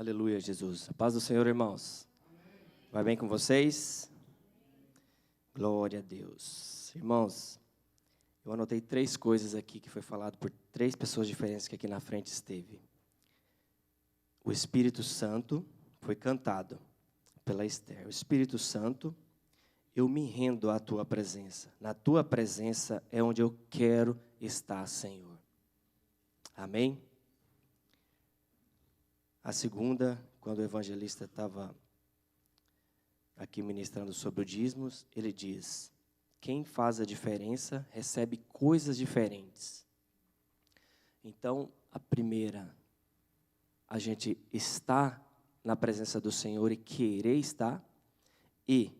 Aleluia, Jesus. A paz do Senhor, irmãos. Vai bem com vocês? Glória a Deus. Irmãos, eu anotei 3 coisas aqui que foi falado por 3 pessoas diferentes que aqui na frente esteve. O Espírito Santo foi cantado pela Esther. O Espírito Santo, eu me rendo à tua presença. Na tua presença é onde eu quero estar, Senhor. Amém? A segunda, quando o evangelista estava aqui ministrando sobre o dízimos, ele diz: quem faz a diferença recebe coisas diferentes. Então, a primeira, a gente está na presença do Senhor e querer estar, e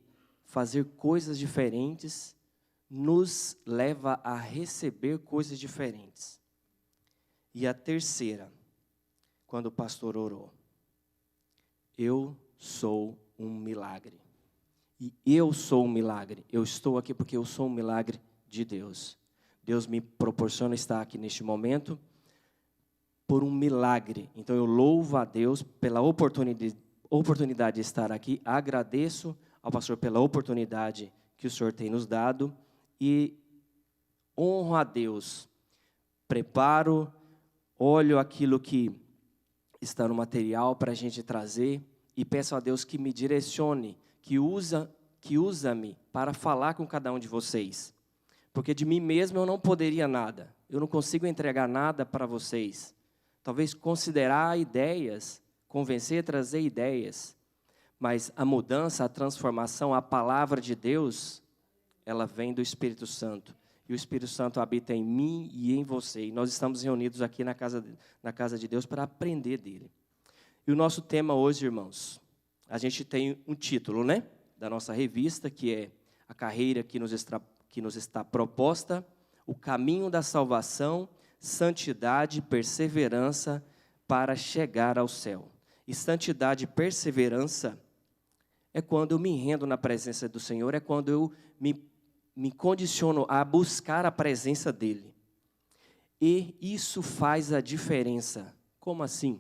fazer coisas diferentes nos leva a receber coisas diferentes. E a terceira, quando o pastor orou: eu sou um milagre. E eu sou um milagre. Eu estou aqui porque eu sou um milagre de Deus. Deus me proporciona estar aqui neste momento por um milagre. Então eu louvo a Deus pela oportunidade de estar aqui. Agradeço ao pastor pela oportunidade que o Senhor tem nos dado. E honro a Deus. Preparo, olho aquilo que está no material para a gente trazer e peço a Deus que me direcione, que usa-me para falar com cada um de vocês. Porque de mim mesmo eu não poderia nada. Eu não consigo entregar nada para vocês. Talvez considerar ideias, convencer, trazer ideias. Mas a mudança, a transformação, a palavra de Deus, ela vem do Espírito Santo. E o Espírito Santo habita em mim e em você. E nós estamos reunidos aqui na casa de Deus para aprender dele. E o nosso tema hoje, irmãos, a gente tem um título, né? Da nossa revista, que é a carreira que nos está proposta, o caminho da salvação, santidade e perseverança para chegar ao céu. E santidade e perseverança é quando eu me rendo na presença do Senhor, é quando eu me condiciono a buscar a presença dEle. E isso faz a diferença. Como assim?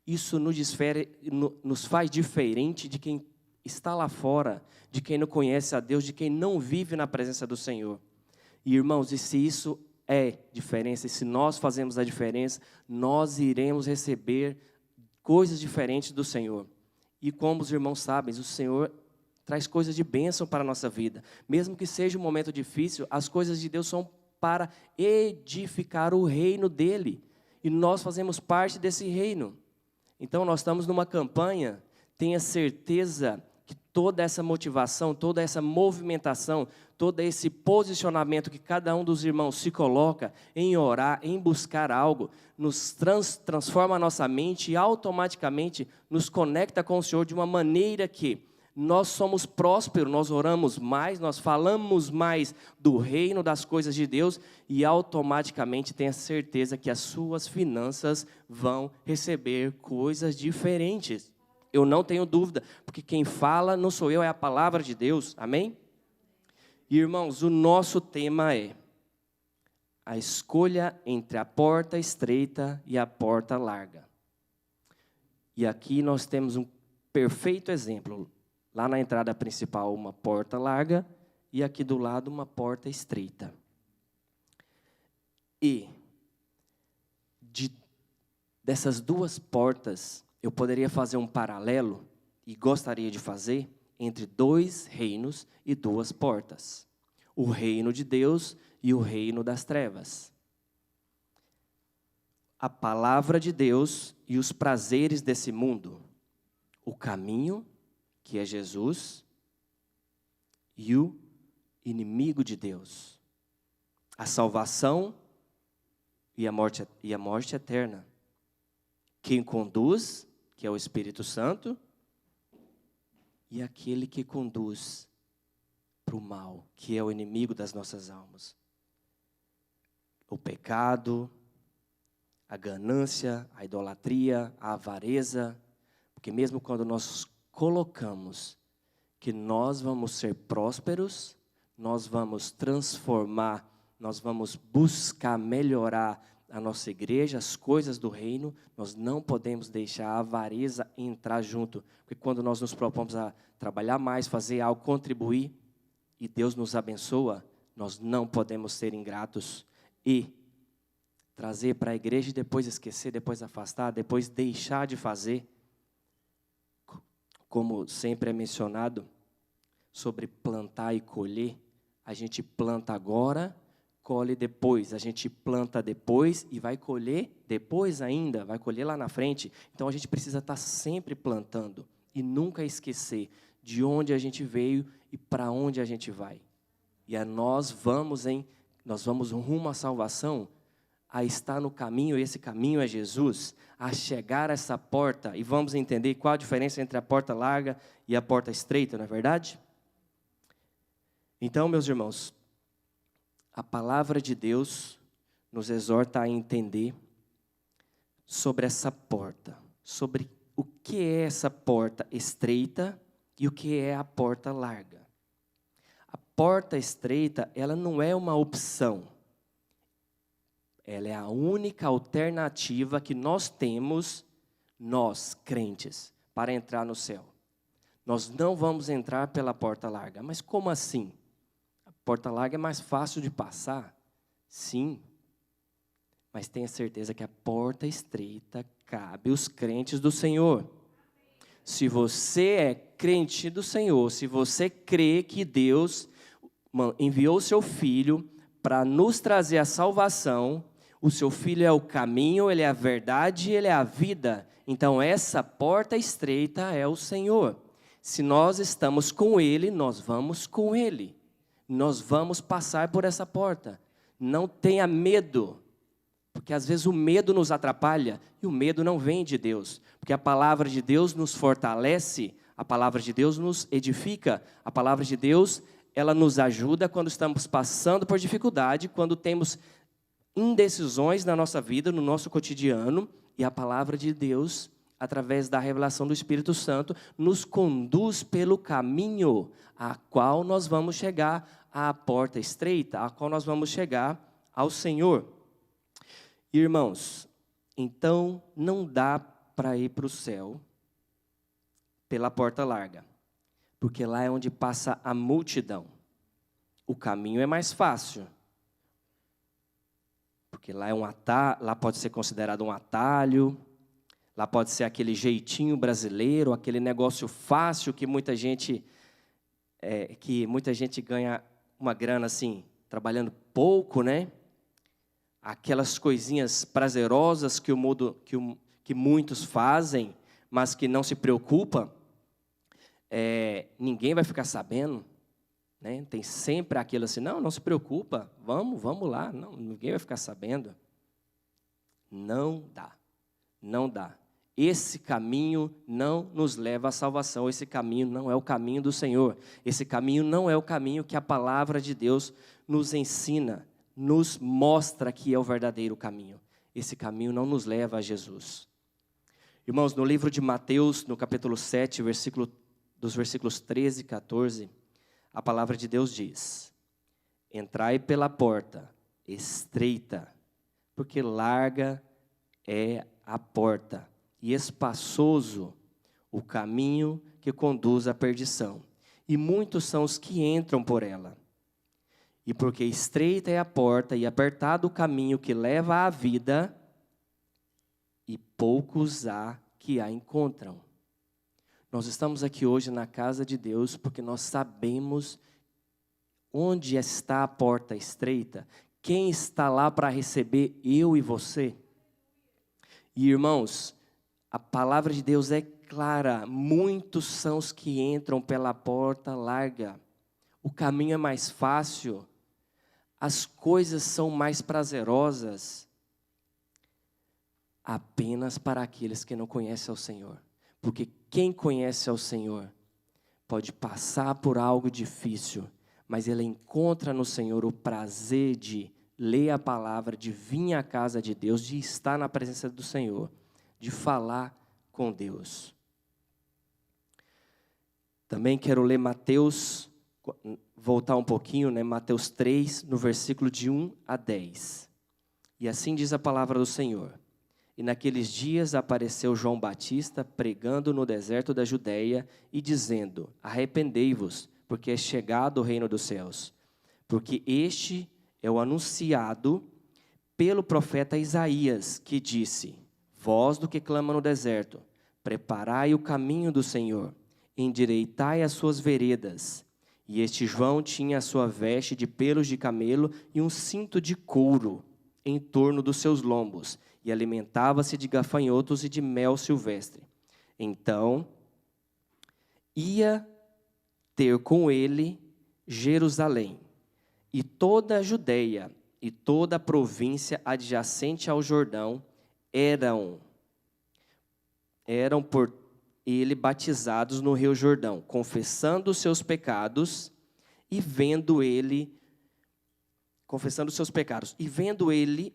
Isso nos faz diferente de quem está lá fora, de quem não conhece a Deus, de quem não vive na presença do Senhor. E, irmãos, e se isso é diferença, e se nós fazemos a diferença, nós iremos receber coisas diferentes do Senhor. E como os irmãos sabem, o Senhor traz coisas de bênção para a nossa vida. Mesmo que seja um momento difícil, as coisas de Deus são para edificar o reino dEle. E nós fazemos parte desse reino. Então, nós estamos numa campanha, tenha certeza que toda essa motivação, toda essa movimentação, todo esse posicionamento que cada um dos irmãos se coloca em orar, em buscar algo, nos transforma a nossa mente e automaticamente nos conecta com o Senhor de uma maneira que nós somos prósperos, nós oramos mais, nós falamos mais do reino, das coisas de Deus e automaticamente tenha certeza que as suas finanças vão receber coisas diferentes. Eu não tenho dúvida, porque quem fala não sou eu, é a palavra de Deus, amém? E, irmãos, o nosso tema é a escolha entre a porta estreita e a porta larga. E aqui nós temos um perfeito exemplo. Lá na entrada principal, uma porta larga, e aqui do lado, uma porta estreita. E, dessas duas portas, eu poderia fazer um paralelo, e gostaria de fazer, entre 2 reinos e 2 portas. O reino de Deus e o reino das trevas. A palavra de Deus e os prazeres desse mundo. O caminho, que é Jesus, e o inimigo de Deus. A salvação e a morte eterna. Quem conduz, que é o Espírito Santo, e aquele que conduz para o mal, que é o inimigo das nossas almas. O pecado, a ganância, a idolatria, a avareza, porque mesmo quando nós colocamos que nós vamos ser prósperos, nós vamos transformar, nós vamos buscar melhorar a nossa igreja, as coisas do reino, nós não podemos deixar a avareza entrar junto. Porque quando nós nos propomos a trabalhar mais, fazer algo, contribuir, e Deus nos abençoa, nós não podemos ser ingratos e trazer para a igreja e depois esquecer, depois afastar, depois deixar de fazer. Como sempre é mencionado, sobre plantar e colher, a gente planta agora, colhe depois, a gente planta depois e vai colher depois ainda, vai colher lá na frente. Então a gente precisa estar sempre plantando e nunca esquecer de onde a gente veio e para onde a gente vai. E nós vamos rumo à salvação, a estar no caminho, e esse caminho é Jesus, a chegar a essa porta, e vamos entender qual a diferença entre a porta larga e a porta estreita, não é verdade? Então, meus irmãos, a palavra de Deus nos exorta a entender sobre essa porta, sobre o que é essa porta estreita e o que é a porta larga. A porta estreita, ela não é uma opção. Ela é a única alternativa que nós temos, nós, crentes, para entrar no céu. Nós não vamos entrar pela porta larga. Mas como assim? A porta larga é mais fácil de passar? Sim. Mas tenha certeza que a porta estreita cabe aos crentes do Senhor. Se você é crente do Senhor, se você crê que Deus enviou o seu Filho para nos trazer a salvação, o seu Filho é o caminho, ele é a verdade, ele é a vida. Então essa porta estreita é o Senhor. Se nós estamos com Ele, nós vamos com Ele. Nós vamos passar por essa porta. Não tenha medo, porque às vezes o medo nos atrapalha e o medo não vem de Deus. Porque a palavra de Deus nos fortalece, a palavra de Deus nos edifica, a palavra de Deus, ela nos ajuda quando estamos passando por dificuldade, quando temos indecisões na nossa vida, no nosso cotidiano, e a palavra de Deus, através da revelação do Espírito Santo, nos conduz pelo caminho a qual nós vamos chegar à porta estreita, a qual nós vamos chegar ao Senhor. Irmãos, então não dá para ir para o céu pela porta larga, porque lá é onde passa a multidão. O caminho é mais fácil, porque lá lá pode ser considerado um atalho, lá pode ser aquele jeitinho brasileiro, aquele negócio fácil que muita gente ganha uma grana assim, trabalhando pouco, né? Aquelas coisinhas prazerosas que muitos fazem, mas que não se preocupam, ninguém vai ficar sabendo. Né? Tem sempre aquilo assim, não se preocupa, vamos lá, não, ninguém vai ficar sabendo. Não dá. Esse caminho não nos leva à salvação, esse caminho não é o caminho do Senhor, esse caminho não é o caminho que a palavra de Deus nos ensina, nos mostra que é o verdadeiro caminho. Esse caminho não nos leva a Jesus. Irmãos, no livro de Mateus, no capítulo 7, dos versículos 13 e 14, a palavra de Deus diz: entrai pela porta estreita, porque larga é a porta, e espaçoso o caminho que conduz à perdição, e muitos são os que entram por ela. E porque estreita é a porta, e apertado o caminho que leva à vida, e poucos há que a encontram. Nós estamos aqui hoje na casa de Deus porque nós sabemos onde está a porta estreita, quem está lá para receber eu e você. E irmãos, a palavra de Deus é clara, muitos são os que entram pela porta larga. O caminho é mais fácil, as coisas são mais prazerosas, apenas para aqueles que não conhecem ao Senhor. Porque quem conhece ao Senhor pode passar por algo difícil, mas ele encontra no Senhor o prazer de ler a palavra, de vir à casa de Deus, de estar na presença do Senhor, de falar com Deus. Também quero ler Mateus, voltar um pouquinho, né? Mateus 3, no versículo de 1 a 10. E assim diz a palavra do Senhor. E naqueles dias apareceu João Batista pregando no deserto da Judeia e dizendo: arrependei-vos, porque é chegado o reino dos céus. Porque este é o anunciado pelo profeta Isaías, que disse: voz do que clama no deserto, preparai o caminho do Senhor, endireitai as suas veredas. E este João tinha a sua veste de pelos de camelo e um cinto de couro em torno dos seus lombos, e alimentava-se de gafanhotos e de mel silvestre. Então, ia ter com ele Jerusalém, e toda a Judeia, e toda a província adjacente ao Jordão, eram por ele batizados no rio Jordão, confessando os seus pecados, e vendo ele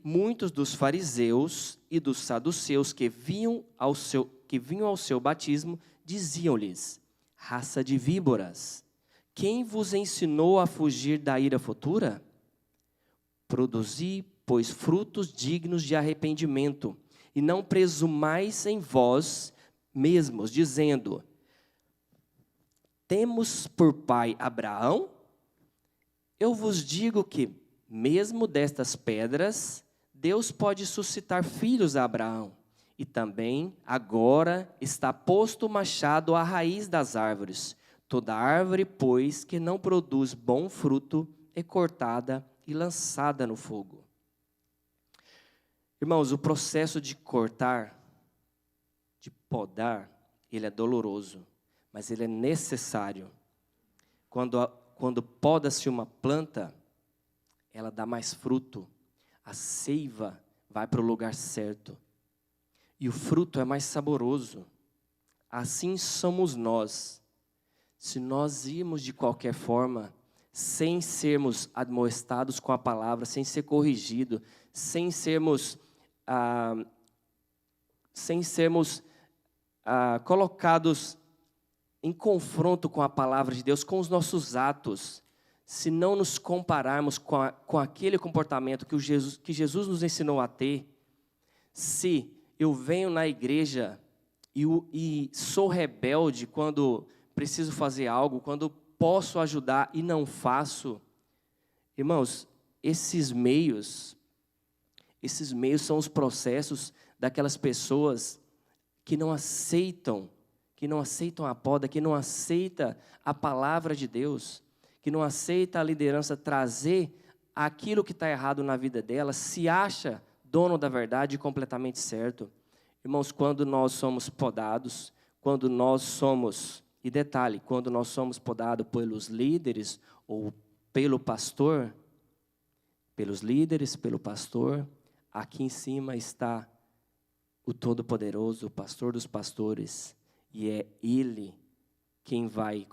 muitos dos fariseus e dos saduceus que vinham ao seu batismo, diziam-lhes: raça de víboras, quem vos ensinou a fugir da ira futura? Produzi, pois, frutos dignos de arrependimento, e não presumais em vós mesmos, dizendo: temos por pai Abraão? Eu vos digo que, mesmo destas pedras, Deus pode suscitar filhos a Abraão. E também, agora, está posto o machado à raiz das árvores. Toda árvore, pois, que não produz bom fruto, é cortada e lançada no fogo. Irmãos, o processo de cortar, de podar, ele é doloroso, mas ele é necessário. Quando poda-se uma planta, ela dá mais fruto, a seiva vai para o lugar certo, e o fruto é mais saboroso. Assim somos nós. Se nós irmos de qualquer forma, sem sermos admoestados com a palavra, sem ser corrigido, sem sermos colocados em confronto com a palavra de Deus, com os nossos atos, se não nos compararmos com aquele comportamento que Jesus nos ensinou a ter, se eu venho na igreja e sou rebelde quando preciso fazer algo, quando posso ajudar e não faço, irmãos, esses meios são os processos daquelas pessoas que não aceitam a poda, que não aceita a palavra de Deus, que não aceita a liderança trazer aquilo que está errado na vida dela, se acha dono da verdade e completamente certo. Irmãos, quando nós somos podados, quando nós somos podados pelos líderes ou pelo pastor, aqui em cima está o Todo-Poderoso, o pastor dos pastores, e é Ele quem vai,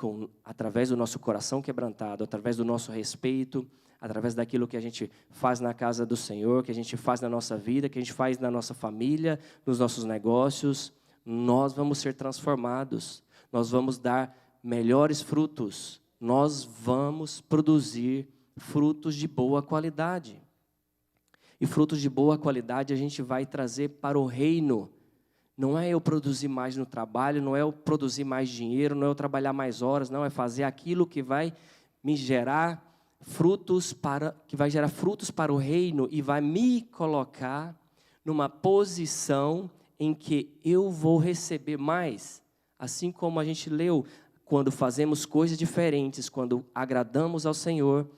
através do nosso coração quebrantado, através do nosso respeito, através daquilo que a gente faz na casa do Senhor, que a gente faz na nossa vida, que a gente faz na nossa família, nos nossos negócios, nós vamos ser transformados, nós vamos dar melhores frutos, nós vamos produzir frutos de boa qualidade. E frutos de boa qualidade a gente vai trazer para o reino. Não é eu produzir mais no trabalho, não é eu produzir mais dinheiro, não é eu trabalhar mais horas, não, é fazer aquilo que vai me gerar frutos para o reino e vai me colocar numa posição em que eu vou receber mais. Assim como a gente leu, quando fazemos coisas diferentes, quando agradamos ao Senhor,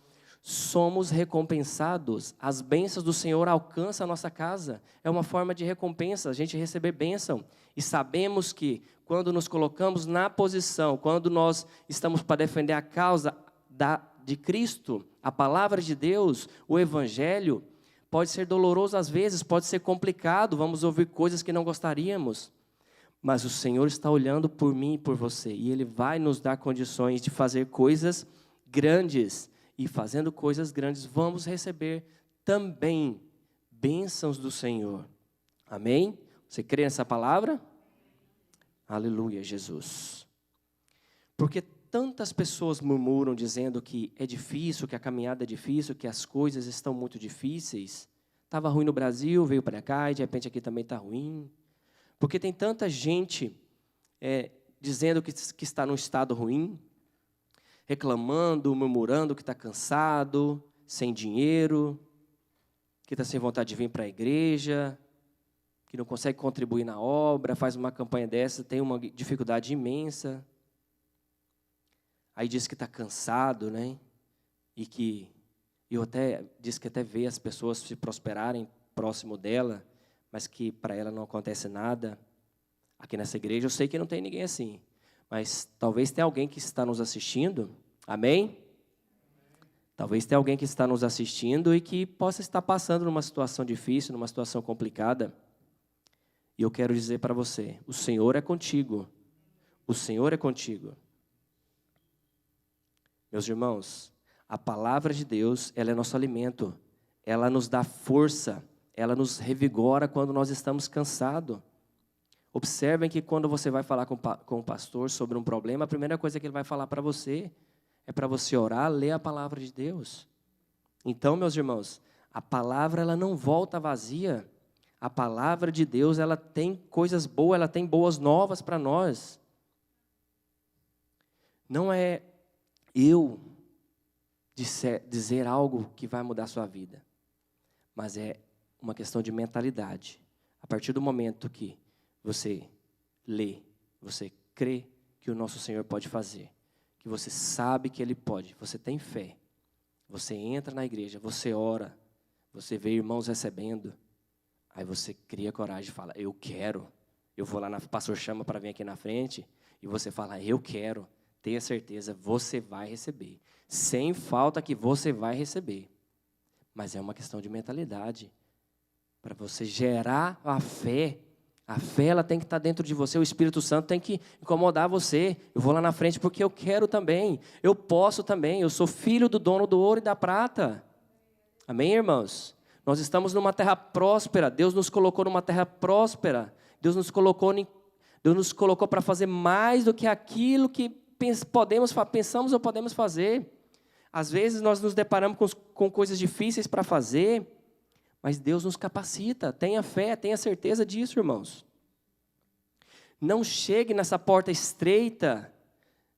somos recompensados, as bênçãos do Senhor alcançam a nossa casa, é uma forma de recompensa, a gente receber bênção, e sabemos que quando nos colocamos na posição, quando nós estamos para defender a causa de Cristo, a palavra de Deus, o Evangelho, pode ser doloroso às vezes, pode ser complicado, vamos ouvir coisas que não gostaríamos, mas o Senhor está olhando por mim e por você, e Ele vai nos dar condições de fazer coisas grandes. E fazendo coisas grandes, vamos receber também bênçãos do Senhor. Amém? Você crê nessa palavra? Aleluia, Jesus. Porque tantas pessoas murmuram dizendo que é difícil, que a caminhada é difícil, que as coisas estão muito difíceis. Estava ruim no Brasil, veio para cá e de repente aqui também está ruim. Porque tem tanta gente dizendo que está num estado ruim, reclamando, murmurando que está cansado, sem dinheiro, que está sem vontade de vir para a igreja, que não consegue contribuir na obra, faz uma campanha dessa, tem uma dificuldade imensa. Aí diz que está cansado, né? E diz que até vê as pessoas se prosperarem próximo dela, mas que para ela não acontece nada. Aqui nessa igreja eu sei que não tem ninguém assim, mas talvez tenha alguém que está nos assistindo, amém? Talvez tenha alguém que está nos assistindo e que possa estar passando numa situação difícil, numa situação complicada. E eu quero dizer para você, o Senhor é contigo. O Senhor é contigo. Meus irmãos, a palavra de Deus, ela é nosso alimento. Ela nos dá força, ela nos revigora quando nós estamos cansados. Observem que quando você vai falar com o pastor sobre um problema, a primeira coisa que ele vai falar para você é para você orar, ler a palavra de Deus. Então, meus irmãos, a palavra ela não volta vazia. A palavra de Deus, ela tem coisas boas, ela tem boas novas para nós. Não é eu dizer algo que vai mudar a sua vida, mas é uma questão de mentalidade. A partir do momento que você lê, você crê que o nosso Senhor pode fazer, que você sabe que Ele pode, você tem fé, você entra na igreja, você ora, você vê irmãos recebendo, aí você cria coragem e fala, eu quero. Eu vou lá, o pastor chama para vir aqui na frente, e você fala, eu quero. Tenha certeza, você vai receber. Sem falta que você vai receber. Mas é uma questão de mentalidade. Para você gerar a fé ela tem que estar dentro de você. O Espírito Santo tem que incomodar você. Eu vou lá na frente porque eu quero também. Eu posso também. Eu sou filho do dono do ouro e da prata. Amém, irmãos? Nós estamos numa terra próspera. Deus nos colocou numa terra próspera. Deus nos colocou para fazer mais do que aquilo que pensamos ou podemos fazer. Às vezes nós nos deparamos com coisas difíceis para fazer, mas Deus nos capacita. Tenha fé, tenha certeza disso, irmãos. Não chegue nessa porta estreita,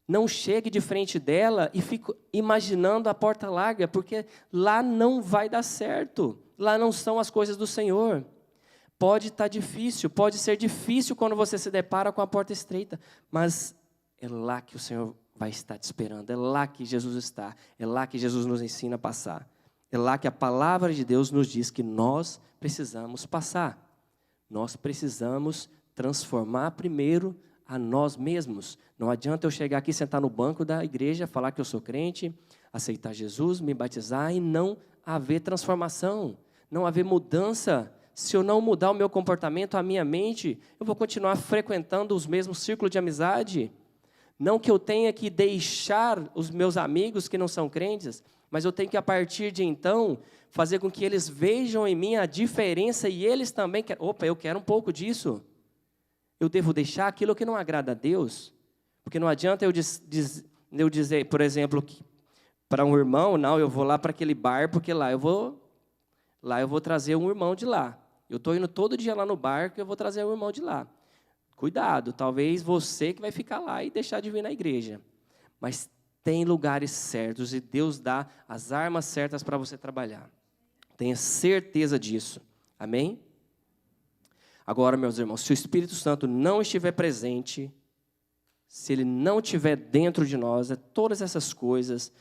não chegue de frente dela e fique imaginando a porta larga, porque lá não vai dar certo. Lá não são as coisas do Senhor. Pode estar difícil, pode ser difícil quando você se depara com a porta estreita, mas é lá que o Senhor vai estar te esperando, é lá que Jesus está, é lá que Jesus nos ensina a passar. É lá que a palavra de Deus nos diz que nós precisamos passar. Nós precisamos transformar primeiro a nós mesmos. Não adianta eu chegar aqui, sentar no banco da igreja, falar que eu sou crente, aceitar Jesus, me batizar e não haver transformação, não haver mudança. Se eu não mudar o meu comportamento, a minha mente, eu vou continuar frequentando os mesmos círculos de amizade. Não que eu tenha que deixar os meus amigos que não são crentes, mas eu tenho que, a partir de então, fazer com que eles vejam em mim a diferença e eles também querem. Opa, eu quero um pouco disso. Eu devo deixar aquilo que não agrada a Deus. Porque não adianta eu dizer, por exemplo, para um irmão, não, eu vou lá para aquele bar, porque lá eu vou trazer um irmão de lá. Eu estou indo todo dia lá no bar, que eu vou trazer um irmão de lá. Cuidado, talvez você que vai ficar lá e deixar de vir na igreja. Mas tem lugares certos e Deus dá as armas certas para você trabalhar. Tenha certeza disso. Amém? Agora, meus irmãos, se o Espírito Santo não estiver presente, se Ele não estiver dentro de nós, todas essas coisas,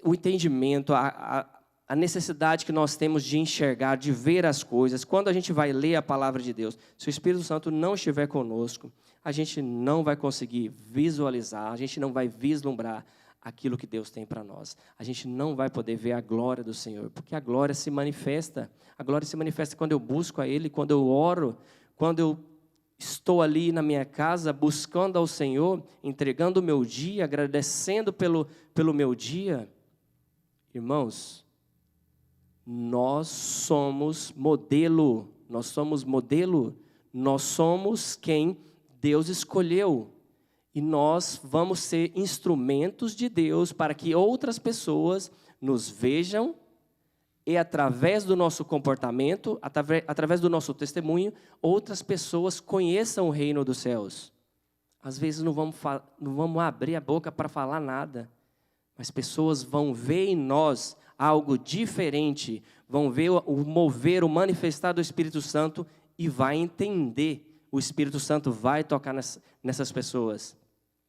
o entendimento, a necessidade que nós temos de enxergar, de ver as coisas, quando a gente vai ler a palavra de Deus, se o Espírito Santo não estiver conosco, a gente não vai conseguir visualizar, a gente não vai vislumbrar aquilo que Deus tem para nós. A gente não vai poder ver a glória do Senhor, porque a glória se manifesta. A glória se manifesta quando eu busco a Ele, quando eu oro, quando eu estou ali na minha casa buscando ao Senhor, entregando o meu dia, agradecendo pelo meu dia. Irmãos, nós somos modelo, nós somos quem Deus escolheu. E nós vamos ser instrumentos de Deus para que outras pessoas nos vejam e através do nosso comportamento, através do nosso testemunho, outras pessoas conheçam o reino dos céus. Às vezes não vamos abrir a boca para falar nada, mas pessoas vão ver em nós algo diferente, vão ver o mover, o manifestar do Espírito Santo e vai entender. O Espírito Santo vai tocar nessas pessoas.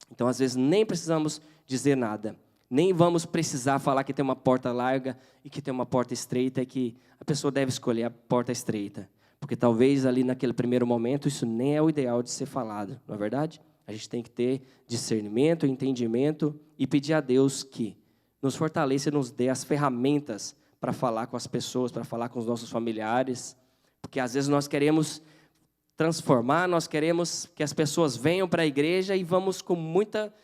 Então, às vezes, nem precisamos dizer nada. Nem vamos precisar falar que tem uma porta larga e que tem uma porta estreita e que a pessoa deve escolher a porta estreita. Porque talvez ali naquele primeiro momento isso nem é o ideal de ser falado, não é verdade? A gente tem que ter discernimento, entendimento e pedir a Deus que nos fortaleça e nos dê as ferramentas para falar com as pessoas, para falar com os nossos familiares. Porque às vezes nós queremos transformar, nós queremos que as pessoas venham para a igreja e vamos com muita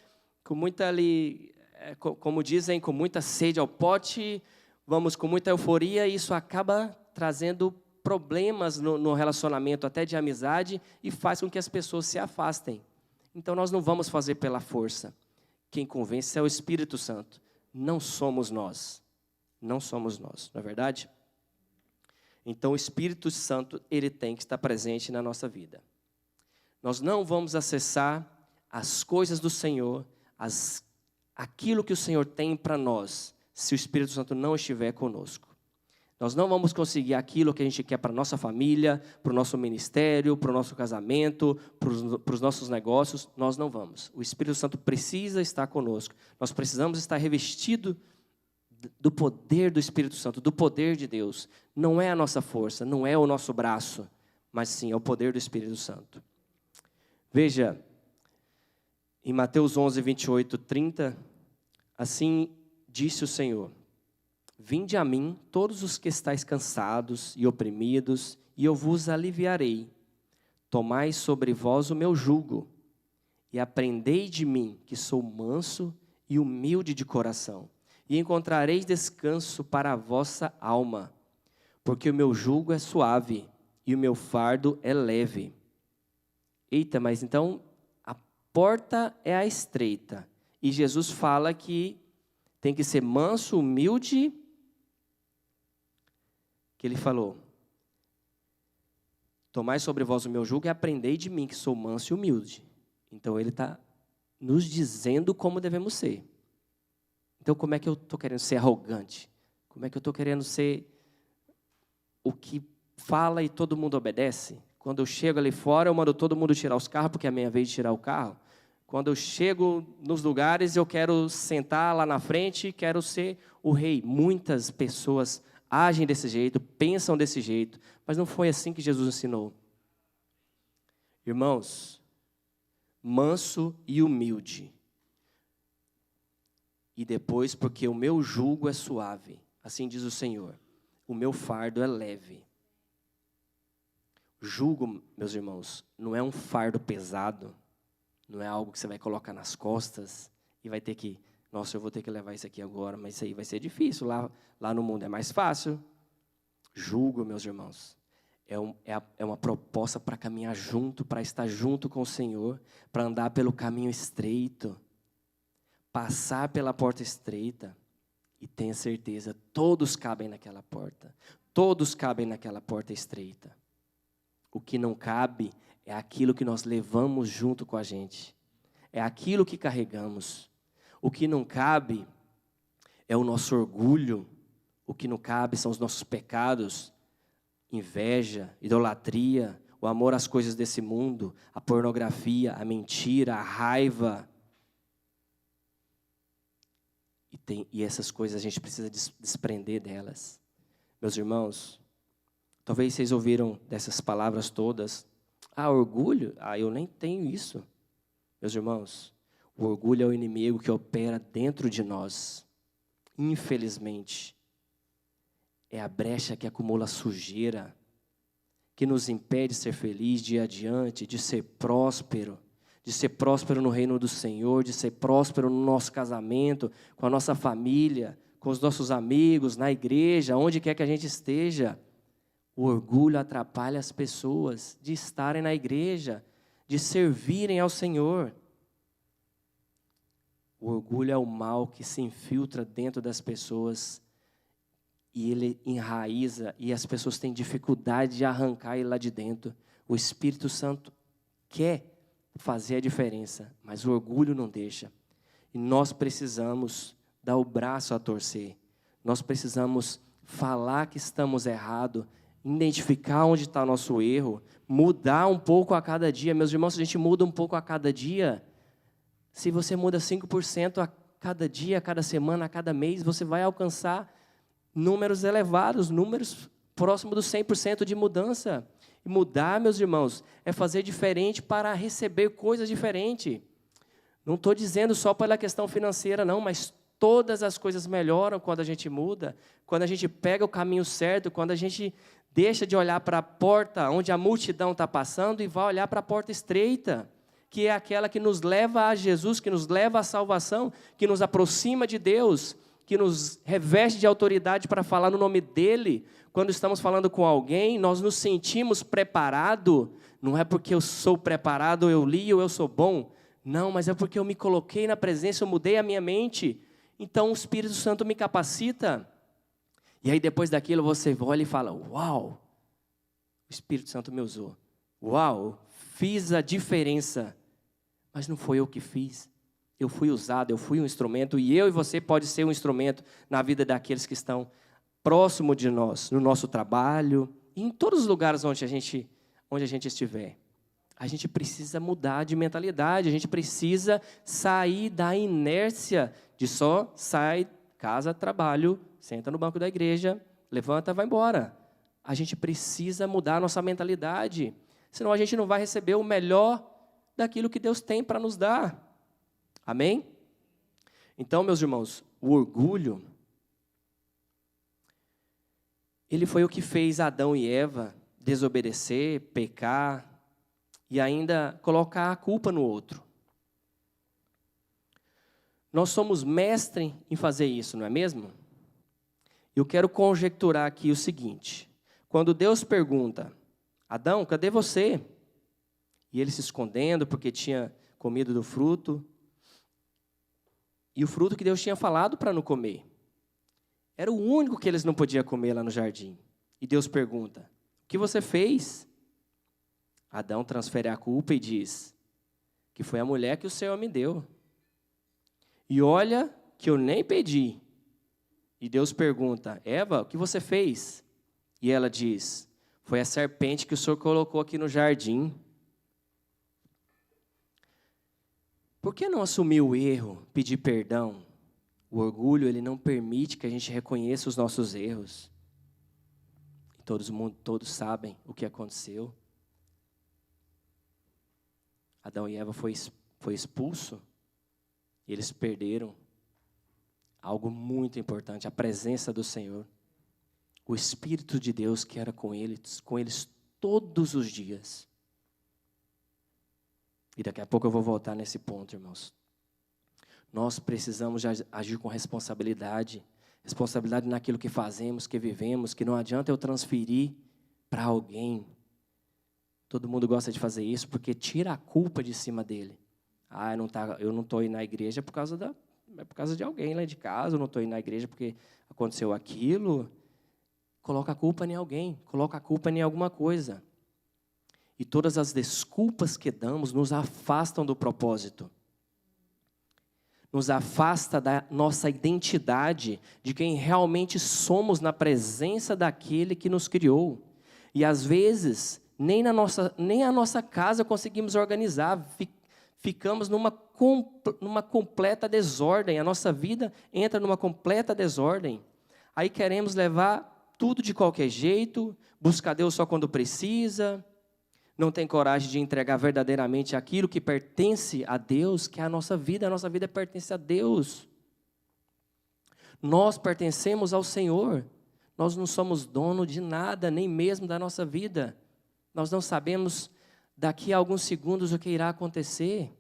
ali, como dizem, com muita sede ao pote, vamos com muita euforia e isso acaba trazendo problemas no relacionamento, até de amizade, e faz com que as pessoas se afastem. Então nós não vamos fazer pela força. Quem convence é o Espírito Santo. Não somos nós. Não somos nós, não é verdade? Então o Espírito Santo, ele tem que estar presente na nossa vida. Nós não vamos acessar as coisas do Senhor, aquilo que o Senhor tem para nós, se o Espírito Santo não estiver conosco. Nós não vamos conseguir aquilo que a gente quer para a nossa família, para o nosso ministério, para o nosso casamento, para os nossos negócios. Nós não vamos. O Espírito Santo precisa estar conosco. Nós precisamos estar revestidos do poder do Espírito Santo, do poder de Deus. Não é a nossa força, não é o nosso braço, mas sim é o poder do Espírito Santo. Veja, em Mateus 11, 28, 30, assim disse o Senhor: vinde a mim, todos os que estáis cansados e oprimidos, e eu vos aliviarei. Tomai sobre vós o meu jugo, e aprendei de mim, que sou manso e humilde de coração, e encontrareis descanso para a vossa alma, porque o meu jugo é suave, e o meu fardo é leve. Eita, mas então a porta é a estreita, e Jesus fala que tem que ser manso, humilde. Que ele falou: tomai sobre vós o meu jugo e aprendei de mim, que sou manso e humilde. Então ele está nos dizendo como devemos ser. Então como é que eu estou querendo ser arrogante? Como é que eu estou querendo ser o que fala e todo mundo obedece? Quando eu chego ali fora, eu mando todo mundo tirar os carros, porque é a minha vez de tirar o carro. Quando eu chego nos lugares, eu quero sentar lá na frente, quero ser o rei. Muitas pessoas agem desse jeito, pensam desse jeito, mas não foi assim que Jesus ensinou. Irmãos, manso e humilde. E depois, porque o meu jugo é suave, assim diz o Senhor, o meu fardo é leve. Jugo, meus irmãos, não é um fardo pesado, não é algo que você vai colocar nas costas e vai ter que, nossa, eu vou ter que levar isso aqui agora, mas isso aí vai ser difícil, lá no mundo é mais fácil. Jugo, meus irmãos, é uma proposta para caminhar junto, para estar junto com o Senhor, para andar pelo caminho estreito, passar pela porta estreita, e tenha certeza, todos cabem naquela porta, todos cabem naquela porta estreita. O que não cabe é aquilo que nós levamos junto com a gente, é aquilo que carregamos. O que não cabe é o nosso orgulho, o que não cabe são os nossos pecados, inveja, idolatria, o amor às coisas desse mundo, a pornografia, a mentira, a raiva. E essas coisas a gente precisa desprender delas. Meus irmãos, talvez vocês ouviram dessas palavras todas. Orgulho? Eu nem tenho isso. Meus irmãos, o orgulho é o inimigo que opera dentro de nós. Infelizmente, é a brecha que acumula sujeira, que nos impede de ser feliz dia adiante, de ser próspero no reino do Senhor, de ser próspero no nosso casamento, com a nossa família, com os nossos amigos, na igreja, onde quer que a gente esteja. O orgulho atrapalha as pessoas de estarem na igreja, de servirem ao Senhor. O orgulho é o mal que se infiltra dentro das pessoas e ele enraiza, e as pessoas têm dificuldade de arrancar ele lá de dentro. O Espírito Santo quer fazer a diferença, mas o orgulho não deixa. E nós precisamos dar o braço a torcer. Nós precisamos falar que estamos errados, identificar onde está nosso erro, mudar um pouco a cada dia. Meus irmãos, se a gente muda um pouco a cada dia, se você muda 5% a cada dia, a cada semana, a cada mês, você vai alcançar números elevados, números próximos dos 100% de mudança. E mudar, meus irmãos, é fazer diferente para receber coisas diferentes. Não estou dizendo só pela questão financeira, não, mas todas as coisas melhoram quando a gente muda, quando a gente pega o caminho certo, quando a gente deixa de olhar para a porta onde a multidão está passando e vai olhar para a porta estreita, que é aquela que nos leva a Jesus, que nos leva à salvação, que nos aproxima de Deus, que nos reveste de autoridade para falar no nome dEle. Quando estamos falando com alguém, nós nos sentimos preparados. Não é porque eu sou preparado, eu li ou eu sou bom. Não, mas é porque eu me coloquei na presença, eu mudei a minha mente. Então o Espírito Santo me capacita. E aí depois daquilo você olha e fala, uau, o Espírito Santo me usou. Uau, fiz a diferença. Mas não foi eu que fiz. Eu fui usado, eu fui um instrumento, e eu e você pode ser um instrumento na vida daqueles que estão próximo de nós, no nosso trabalho, e em todos os lugares onde a gente estiver. A gente precisa mudar de mentalidade, a gente precisa sair da inércia de só sai, casa, trabalho, senta no banco da igreja, levanta, vai embora. A gente precisa mudar a nossa mentalidade, senão a gente não vai receber o melhor daquilo que Deus tem para nos dar. Amém? Então, meus irmãos, o orgulho, ele foi o que fez Adão e Eva desobedecer, pecar e ainda colocar a culpa no outro. Nós somos mestres em fazer isso, não é mesmo? Eu quero conjecturar aqui o seguinte. Quando Deus pergunta, Adão, cadê você? E ele se escondendo porque tinha comido do fruto. E o fruto que Deus tinha falado para não comer. Era o único que eles não podiam comer lá no jardim. E Deus pergunta, o que você fez? Adão transfere a culpa e diz, que foi a mulher que o Senhor me deu. E olha que eu nem pedi. E Deus pergunta, Eva, o que você fez? E ela diz, foi a serpente que o Senhor colocou aqui no jardim. Por que não assumir o erro, pedir perdão? O orgulho, ele não permite que a gente reconheça os nossos erros. E todos sabem o que aconteceu. Adão e Eva foi expulso e eles perderam algo muito importante, a presença do Senhor. O Espírito de Deus que era com eles todos os dias. E daqui a pouco eu vou voltar nesse ponto, irmãos. Nós precisamos agir com responsabilidade. Responsabilidade naquilo que fazemos, que vivemos, que não adianta eu transferir para alguém. Todo mundo gosta de fazer isso porque tira a culpa de cima dele. Eu não estou indo na igreja por causa de alguém lá de casa, eu não estou indo na igreja porque aconteceu aquilo. Coloca a culpa em alguém, coloca a culpa em alguma coisa. E todas as desculpas que damos nos afastam do propósito. Nos afasta da nossa identidade, de quem realmente somos na presença daquele que nos criou. E às vezes, nem a nossa casa conseguimos organizar, ficamos numa completa desordem, a nossa vida entra numa completa desordem. Aí queremos levar tudo de qualquer jeito, buscar Deus só quando precisa, não tem coragem de entregar verdadeiramente aquilo que pertence a Deus, que é a nossa vida pertence a Deus. Nós pertencemos ao Senhor, nós não somos dono de nada, nem mesmo da nossa vida. Nós não sabemos daqui a alguns segundos o que irá acontecer,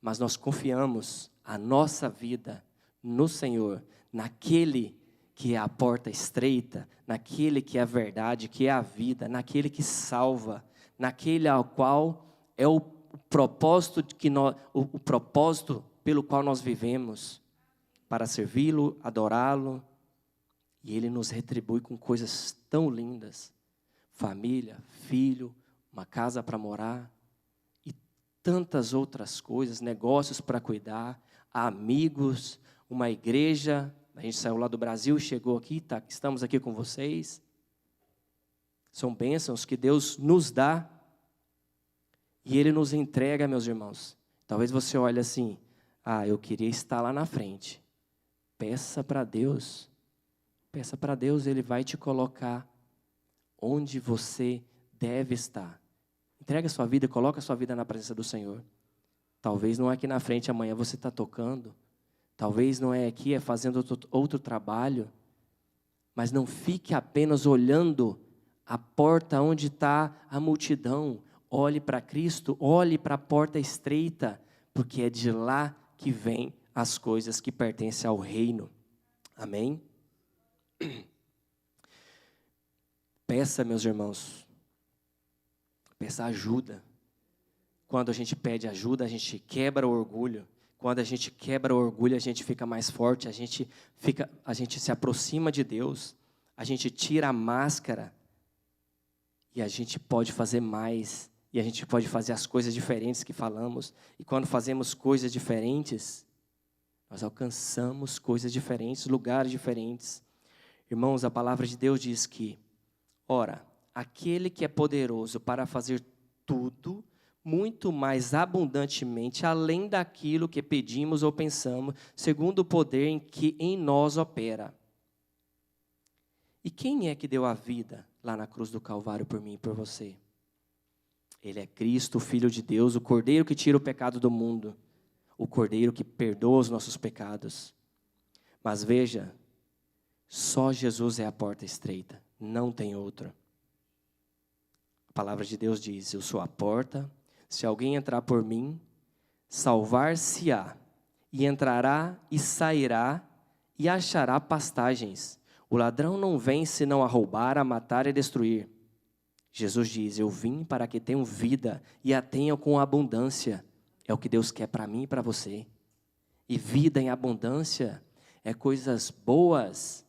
mas nós confiamos a nossa vida no Senhor, naquele que é a porta estreita, naquele que é a verdade, que é a vida, naquele que salva, naquele ao qual é o propósito o propósito pelo qual nós vivemos, para servi-lo, adorá-lo E Ele nos retribui com coisas tão lindas. Família, filho, uma casa para morar e tantas outras coisas, negócios para cuidar, amigos, uma igreja. A gente saiu lá do Brasil, chegou aqui, estamos aqui com vocês. São bênçãos que Deus nos dá e Ele nos entrega, meus irmãos. Talvez você olhe assim, eu queria estar lá na frente. Peça para Deus, Ele vai te colocar onde você deve estar. Entrega a sua vida, coloca a sua vida na presença do Senhor. Talvez não é aqui na frente, amanhã você está tocando. Talvez não é aqui, é fazendo outro trabalho. Mas não fique apenas olhando a porta onde está a multidão. Olhe para Cristo, olhe para a porta estreita, porque é de lá que vêm as coisas que pertencem ao reino. Amém? Peça, meus irmãos, peça ajuda. Quando a gente pede ajuda, a gente quebra o orgulho. Quando a gente quebra o orgulho, a gente fica mais forte, a gente se aproxima de Deus, a gente tira a máscara e a gente pode fazer mais, e a gente pode fazer as coisas diferentes que falamos. E quando fazemos coisas diferentes, nós alcançamos coisas diferentes, lugares diferentes. Irmãos, a palavra de Deus diz que, ora, aquele que é poderoso para fazer tudo, muito mais abundantemente, além daquilo que pedimos ou pensamos, segundo o poder que em nós opera. E quem é que deu a vida lá na cruz do Calvário por mim e por você? Ele é Cristo, o Filho de Deus, o Cordeiro que tira o pecado do mundo, o Cordeiro que perdoa os nossos pecados. Mas veja, só Jesus é a porta estreita, não tem outra. A palavra de Deus diz, eu sou a porta, se alguém entrar por mim, salvar-se-á, e entrará e sairá, e achará pastagens. O ladrão não vem senão a roubar, a matar e a destruir. Jesus diz, eu vim para que tenham vida, e a tenham com abundância. É o que Deus quer para mim e para você. E vida em abundância é coisas boas.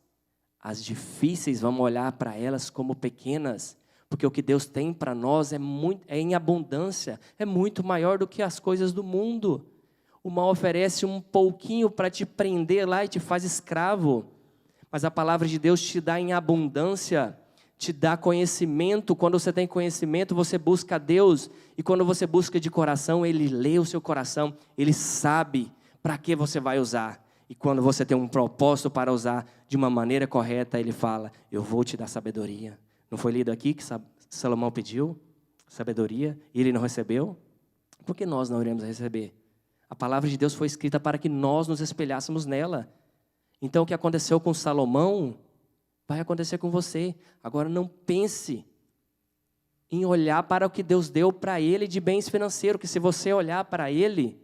As difíceis, vamos olhar para elas como pequenas, porque o que Deus tem para nós é em abundância, é muito maior do que as coisas do mundo. O mal oferece um pouquinho para te prender lá e te faz escravo, mas a palavra de Deus te dá em abundância, te dá conhecimento. Quando você tem conhecimento, você busca a Deus, e quando você busca de coração, Ele lê o seu coração, Ele sabe para que você vai usar. E quando você tem um propósito para usar de uma maneira correta, Ele fala, eu vou te dar sabedoria. Não foi lido aqui que Salomão pediu sabedoria e ele não recebeu? Por que nós não iremos receber? A palavra de Deus foi escrita para que nós nos espelhássemos nela. Então o que aconteceu com Salomão vai acontecer com você. Agora não pense em olhar para o que Deus deu para ele de bens financeiros, que se você olhar para ele,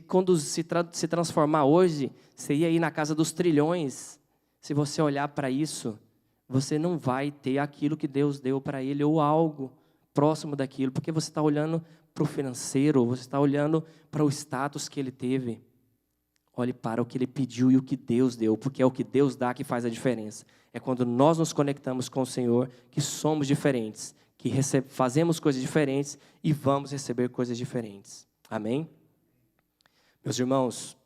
quando se transformar hoje, você ia ir na casa dos trilhões. Se você olhar para isso, você não vai ter aquilo que Deus deu para ele, ou algo próximo daquilo, porque você está olhando para o financeiro, você está olhando para o status que ele teve. Olhe para o que ele pediu e o que Deus deu, porque é o que Deus dá que faz a diferença. É quando nós nos conectamos com o Senhor que somos diferentes, que fazemos coisas diferentes e vamos receber coisas diferentes. Amém? Meus irmãos,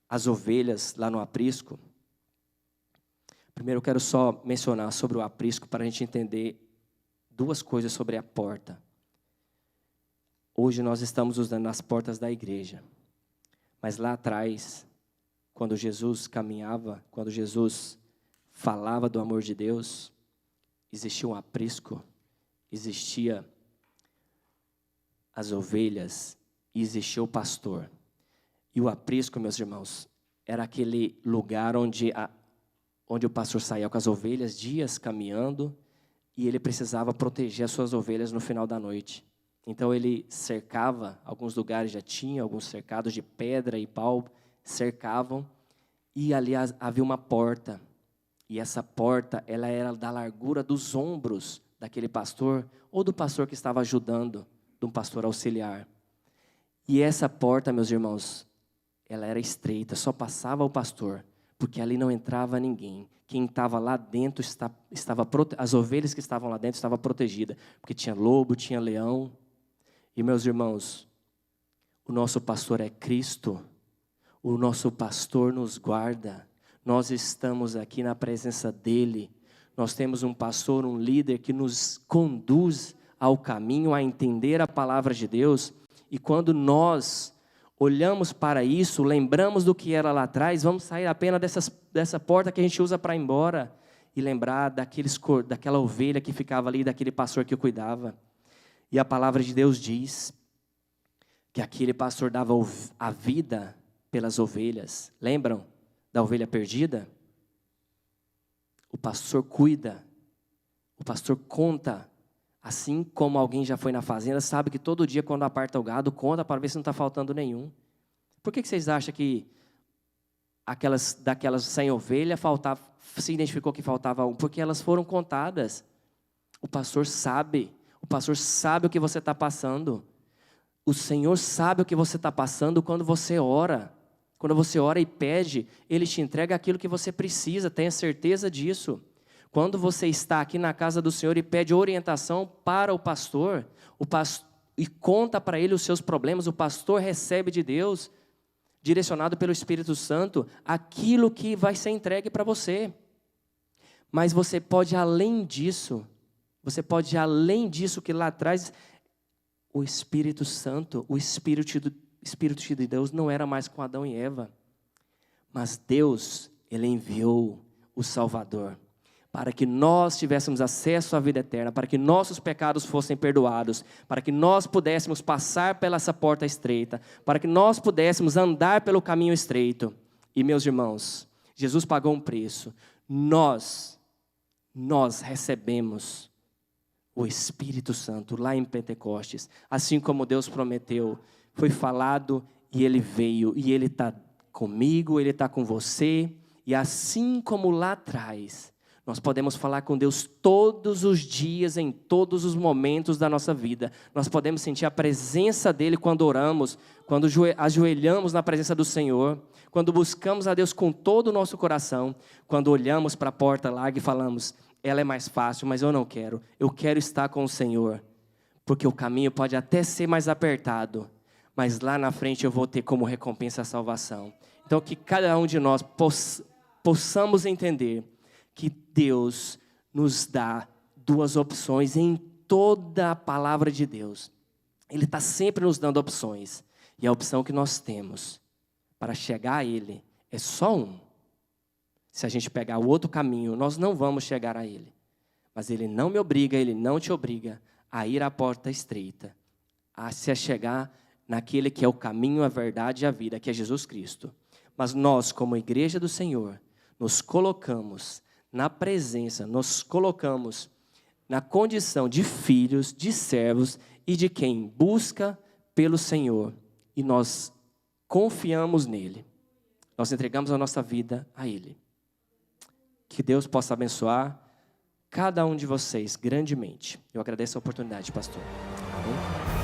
as ovelhas lá no aprisco. Primeiro eu quero só mencionar sobre o aprisco para a gente entender duas coisas sobre a porta. Hoje nós estamos usando as portas da igreja. Mas lá atrás, quando Jesus caminhava, quando Jesus falava do amor de Deus, existia um aprisco, existia as ovelhas e existia o pastor. E o aprisco, meus irmãos, era aquele lugar onde o pastor saía com as ovelhas, dias caminhando, e ele precisava proteger as suas ovelhas no final da noite. Então ele cercava, alguns lugares já tinham, alguns cercados de pedra e pau, cercavam, e ali havia uma porta. E essa porta, ela era da largura dos ombros daquele pastor, ou do pastor que estava ajudando, de um pastor auxiliar. E essa porta, meus irmãos, ela era estreita, só passava o pastor, porque ali não entrava ninguém. Quem estava lá dentro, as ovelhas que estavam lá dentro estavam protegidas, porque tinha lobo, tinha leão. E meus irmãos, o nosso pastor é Cristo, o nosso pastor nos guarda, nós estamos aqui na presença dEle, nós temos um pastor, um líder que nos conduz ao caminho, a entender a palavra de Deus, e quando nós olhamos para isso, lembramos do que era lá atrás, vamos sair apenas dessa porta que a gente usa para ir embora, e lembrar daquela ovelha que ficava ali, daquele pastor que cuidava. E a palavra de Deus diz que aquele pastor dava a vida pelas ovelhas. Lembram da ovelha perdida? O pastor cuida, o pastor conta. Assim como alguém já foi na fazenda, sabe que todo dia quando aparta o gado, conta para ver se não está faltando nenhum. Por que vocês acham que daquelas 100 ovelhas se identificou que faltava um? Porque elas foram contadas. O pastor sabe o que você está passando. O Senhor sabe o que você está passando quando você ora. Quando você ora e pede, Ele te entrega aquilo que você precisa, tenha certeza disso. Quando você está aqui na casa do Senhor e pede orientação para o pastor e conta para ele os seus problemas, o pastor recebe de Deus, direcionado pelo Espírito Santo, aquilo que vai ser entregue para você. Mas você pode além disso, que lá atrás, o Espírito Santo, o Espírito de Deus não era mais com Adão e Eva, mas Deus, Ele enviou o Salvador, para que nós tivéssemos acesso à vida eterna, para que nossos pecados fossem perdoados, para que nós pudéssemos passar pela essa porta estreita, para que nós pudéssemos andar pelo caminho estreito. E meus irmãos, Jesus pagou um preço. Nós recebemos o Espírito Santo lá em Pentecostes, assim como Deus prometeu, foi falado e Ele veio, e Ele está comigo, Ele está com você, e assim como lá atrás, nós podemos falar com Deus todos os dias, em todos os momentos da nossa vida. Nós podemos sentir a presença dEle quando oramos, quando ajoelhamos na presença do Senhor, quando buscamos a Deus com todo o nosso coração, quando olhamos para a porta larga e falamos, ela é mais fácil, mas eu não quero. Eu quero estar com o Senhor, porque o caminho pode até ser mais apertado, mas lá na frente eu vou ter como recompensa a salvação. Então que cada um de nós possamos entender que Deus nos dá duas opções em toda a palavra de Deus. Ele está sempre nos dando opções. E a opção que nós temos para chegar a Ele é só um. Se a gente pegar o outro caminho, nós não vamos chegar a Ele. Mas Ele não me obriga, Ele não te obriga a ir à porta estreita, a se chegar naquele que é o caminho, a verdade e a vida, que é Jesus Cristo. Mas nós, como igreja do Senhor, nos colocamos na presença, nos colocamos na condição de filhos, de servos e de quem busca pelo Senhor. E nós confiamos nele. Nós entregamos a nossa vida a Ele. Que Deus possa abençoar cada um de vocês grandemente. Eu agradeço a oportunidade, pastor. Amém?